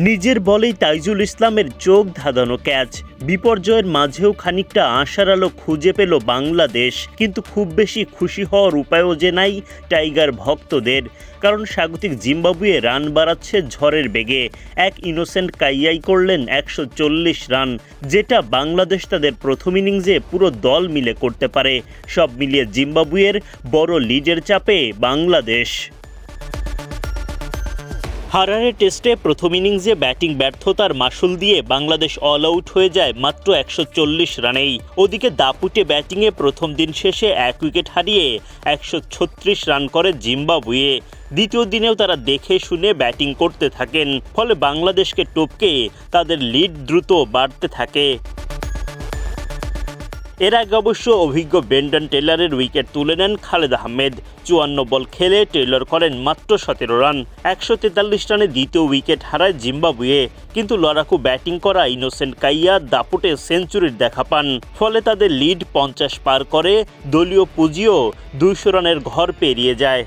নিজের বলেই তাইজুল ইসলামের চোখ ধাঁধানো ক্যাচ। বিপর্যয়ের মাঝেও খানিকটা আশার আলো খুঁজে পেল বাংলাদেশ। কিন্তু খুব বেশি খুশি হওয়ার উপায়ও যে নাই টাইগার ভক্তদের, কারণ স্বাগতিক জিম্বাবুয়ে রান বাড়াচ্ছে ঝড়ের বেগে। এক ইনোসেন্ট কাইয়াই করলেন 140 রান, যেটা বাংলাদেশ তাদের প্রথম ইনিংসে পুরো দল মিলে করতে পারে। সব মিলিয়ে জিম্বাবুয়ের বড় লিডের চাপে বাংলাদেশ। হারারে টেস্টে প্রথম ইনিংসে ব্যাটিং ব্যর্থতার মাসুল দিয়ে বাংলাদেশ অল আউট হয়ে যায় মাত্র 140 রানেই। ওদিকে দাপুটে ব্যাটিংয়ে প্রথম দিন শেষে 1 উইকেট হারিয়ে 136 রান করে জিম্বাবুয়ে। দ্বিতীয় দিনেও তারা দেখে শুনে ব্যাটিং করতে থাকেন, ফলে বাংলাদেশকে টপকে তাদের লিড দ্রুত বাড়তে থাকে। এর আগে অবশ্য অভিজ্ঞ ব্রেন্ডন টেলরের উইকেট তুলে নেন খালেদ আহমেদ। 54 বল খেলে টেলর করেন মাত্র 17 রান। 143 রানে দ্বিতীয় উইকেট হারায় জিম্বাবুয়ে, কিন্তু লড়াকু ব্যাটিং করা ইনোসেন্ট কাইয়া দাপুটে সেঞ্চুরির দেখা পান। ফলে তাদের লিড 50 পার করে, দলীয় পুঁজিও 200 রানের ঘর পেরিয়ে যায়।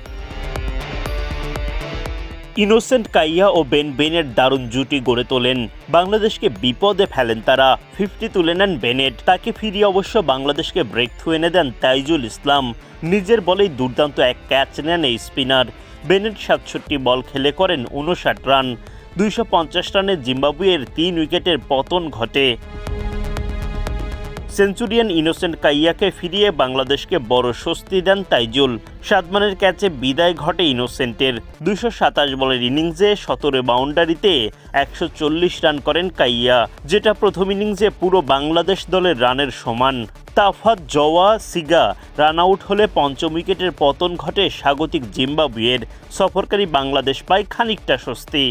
ইনোসেন্ট কাইয়া ও বেনের দারুণ জুটি গড়ে তোলেন, বাংলাদেশকে বিপদে ফেলেন তারা। 50 তুলে নেন বেনেট, তাকে ফিরিয়ে অবশ্য বাংলাদেশকে ব্রেক থ্রু এনে দেন তাইজুল ইসলাম। নিজের বলেই দুর্দান্ত এক ক্যাচ নেন এই স্পিনার। বেনেট 67 বল খেলে করেন 59 রান। 250 রানে জিম্বাবুয়ের 3 উইকেটের পতন ঘটে। সেঞ্চুরিয়ান ইনোসেন্ট কাইয়াকে ফিরিয়ে বাংলাদেশকে বড় স্বস্তি দেন তাইজুল। সাদমানের ক্যাচে বিদায় ঘটে ইনোসেন্টের। 227 বলের ইনিংসে 17 বাউন্ডারিতে 140 রান করেন কাইয়া, যেটা প্রথম ইনিংসে পুরো বাংলাদেশ দলের রানের সমান। তাফাত জওয়া সিগা রান আউট হলে পঞ্চম উইকেটের পতন ঘটে স্বাগতিক জিম্বাবুয়ের। সফরকারী বাংলাদেশ পায় খানিকটা স্বস্তি।